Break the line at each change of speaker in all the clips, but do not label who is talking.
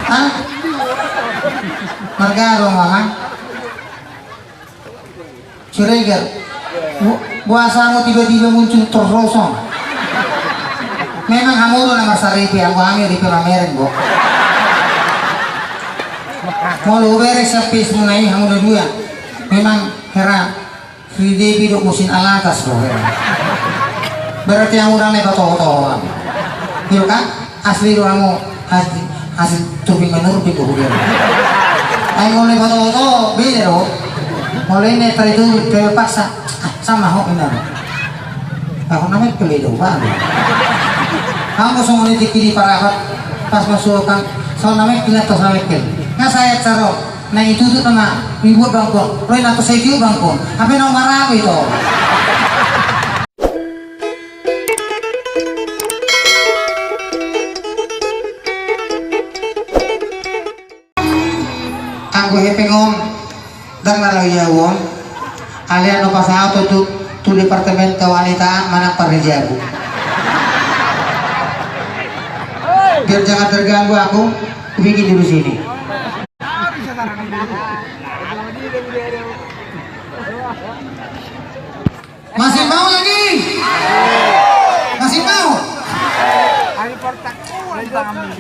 Hah? Margaro mama. Curiga. Buasamu tiba-tiba muncul terrosong. Memang hamuro na masaripi ang kami di pameren bo. Mau lu beres sa pis mo na hamuro dua. Memang hera Sri Devi dok musin alatas bo. Berarti ang urang na bato-bato. Yo kan? Asli do amo hasil tubing menurut ko hujan. Ay ngoleh bato-bato beda do. Mulai ne itu kayak paksa sama ho ina. Ako naman keledo ba. Kamu semua ini dikiri parapat pas masukkan soal namanya kita tos namanya kel. Nggak saya caro, nah itu tuh tengah ribu bangkon, roy nato sekiu bangkon, apa yang marah itu? Anggo hepengon dan nalayawon, alian no pasang auto tu departemen kewanitaan mana parjabu. Biar jangan terganggu aku bikin dulu sini. Masih mau lagi? Masih mau?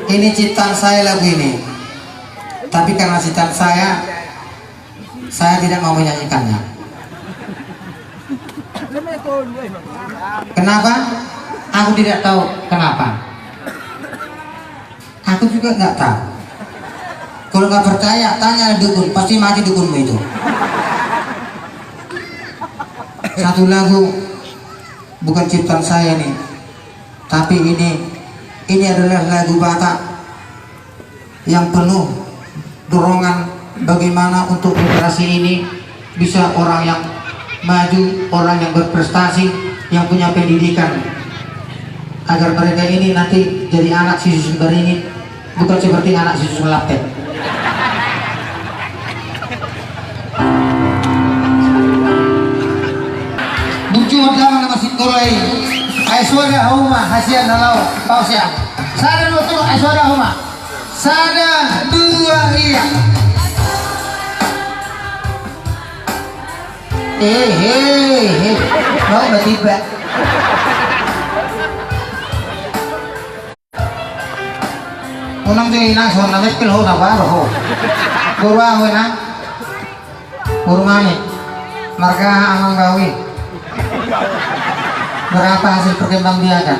Ini ciptaan saya lagu ini. Tapi karena ciptaan saya tidak mau menyanyikannya. Kenapa? Aku tidak tahu kenapa. Aku juga nggak tahu. Kalau nggak percaya, tanya dukun, pasti mati dukunmu itu. Satu lagu bukan ciptaan saya nih, tapi ini adalah lagu Batak yang penuh dorongan bagaimana untuk generasi ini bisa orang yang maju, orang yang berprestasi, yang punya pendidikan, agar mereka ini nanti jadi anak Susu Beringin, bukan seperti anak Susu Melapet. Bucu dalam nama Sintulai, Aiswara Huma, Hasian Nalau, Pausya. Sada nutur Aiswara Huma. Sada dua iya. Mau tiba. Unang di nang son na mekil ho na baro ho. Gurwa ho na. Gurmani. Marga amang gawi. Berapa hasil perkembangbiakan?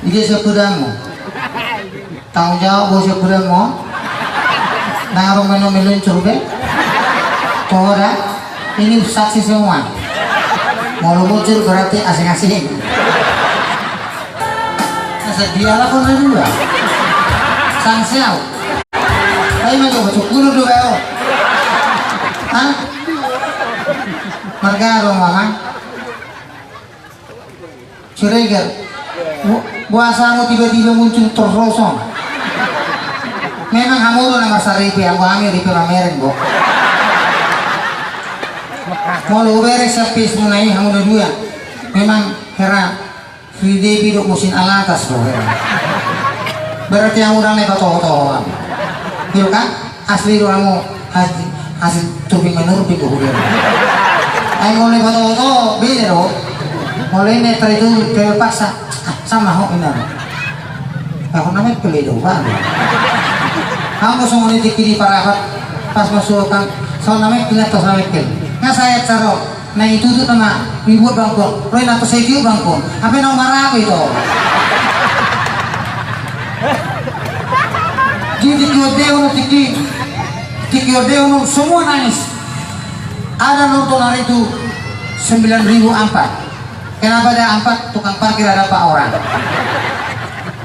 Ini sepedamu. Tanggung jawab bos sepedamu. Nang rumah meluncur be. Tora, ini saksi semua. Mau muncul berarti asing-asing. Dialah pun juga sang siau ayo mau baca kulo dulu ayo hah margaro mama curiga buasamu tiba-tiba muncul terrosong memang hamuro na masaripi ang kami di pameren bo mau lu beres sa pis mo na hamuro dua memang hera Sri Devi dok musin alatas loh. Berarti yang urang bato-bato. Yo kan? Asli do amo hasil tubing menurut ko hujan. Ay ngoleh bato-bato beda do. Mulai ne itu kayak paksa sama ho ina. Ako naman keledo ba. Kamu semua ini dikiri parapat pas masukkan soal namanya kita tos namanya kel. Nggak saya caro. Nah itu tuh tengah ribu bangkon, roy nato sekiu bangkon, apa yang marah itu? Jadi tiki odeo semua nangis. Ada nonton hari itu 9.004. Kenapa ada 4? Tukang parkir ada 4 orang.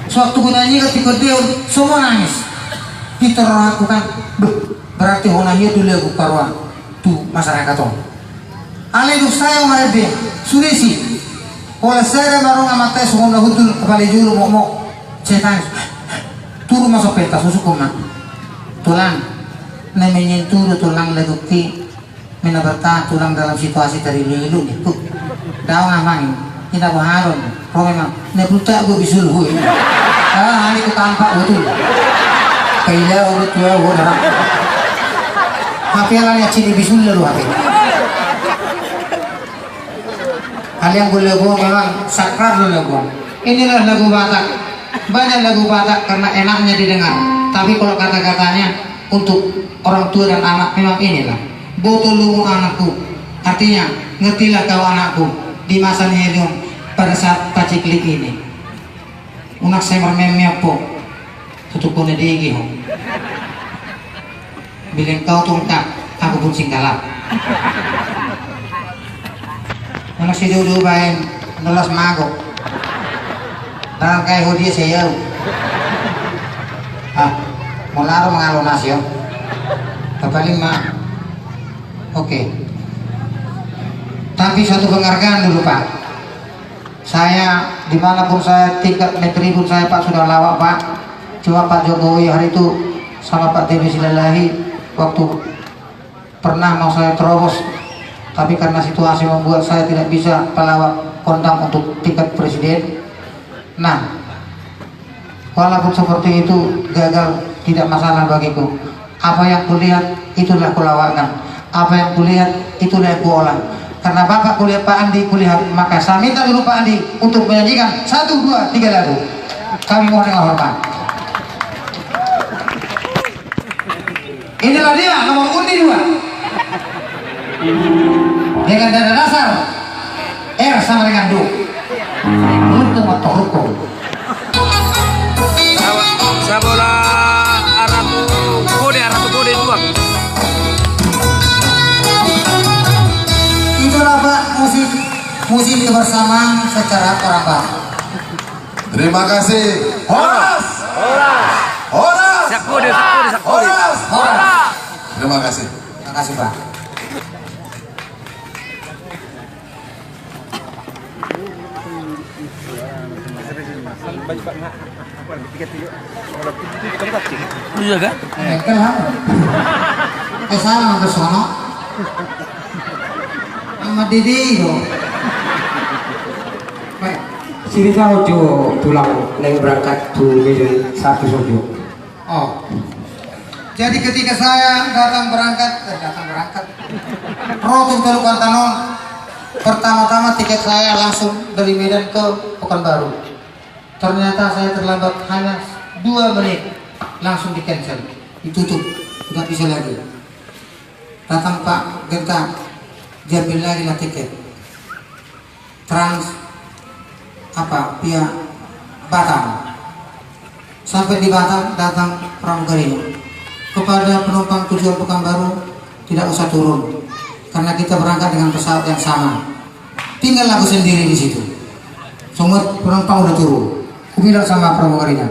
Sewaktu gunanya ketika odeo semua nangis. Kita lakukan, berarti honanya dulu aku karuan tuh masyarakat tuh. Ale du saya ngade surisi wala saya marong amate sumona hutul kepala juru mo cetan turu masuk pentas susuk na tulang na menyenturu tulang legukti menaberta tulang dalam situasi dari lilu itu daw ngamang kita baharon pro memang ne buta go bisul huy tampak betul. Kaya udah tua udah. HP alanya ciri bisul lalu HP. Kalian boleh lagu memang sakral lagu. Inilah lagu Batak. Banyak lagu Batak karena enaknya didengar. Tapi kalau kata-katanya untuk orang tua dan anak memang inilah. Botolumu anakku. Artinya ngertilah kau anakku di masa nyelium pada saat paciklik ini. Unak saya mermemnya po. Tutup pun digi ho. Bilang kau tungkap, aku pun singgalap. Mana si dulu bain nulas magok. Dan kayak hodi saya. Mularo mengalun nasyo. Kapaling mah. Oke. Tapi satu penghargaan dulu Pak. Saya dimanapun saya tingkat negeri pun saya Pak sudah lawak Pak. Cuma Pak Jokowi hari itu sama Pak Tb Silalahi waktu pernah mau saya terobos, tapi karena situasi membuat saya tidak bisa pelawak kondang untuk tingkat presiden. Nah, walaupun seperti itu gagal tidak masalah bagiku. Apa yang kulihat itulah kulawakkan, apa yang kulihat itulah yang kuolah. Karena Bapak kulihat Pak Andi kulihat, maka saya minta dulu Pak Andi untuk menyanyikan 1, 2, 3 lagu. Kami mohon dengan hormat. Inilah dia nomor undi 2 dengan dada dasar R sama dengan Do. Untuk motorku
sabola aratu kode 2.
Itulah Pak musik kebersamaan secara orang Batak.
Terima kasih. Horas.
Sakode.
Horas.
Terima kasih.
Terima kasih Pak.
Iya kan?
Engkel ha. Sana ke sono. Sama Didi yo. Baik.
Sini tahu jo tulang neng berangkat tuh jadi satu sojo.
Oh. Jadi ketika saya datang berangkat, Rotung Teluk Antanon, pertama-tama tiket saya langsung dari Medan ke Pekanbaru. Ternyata saya terlambat hanya 2 menit, langsung di cancel, ditutup, nggak bisa lagi. Datang Pak Genta, diambil lagi lah tiket. Trans via Batam. Sampai di Batam datang pramugari. Kepada penumpang tujuan Pekanbaru tidak usah turun karena kita berangkat dengan pesawat yang sama. Tinggal aku sendiri di situ. Semua penumpang udah turun. Aku bilang sama pramugarinya,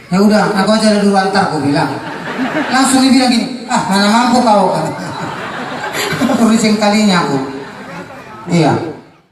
ya udah, aku aja dulu antar. Aku bilang, langsung dia bilang gini, mana mampu kau kan? Tulisin kalinya aku. Iya.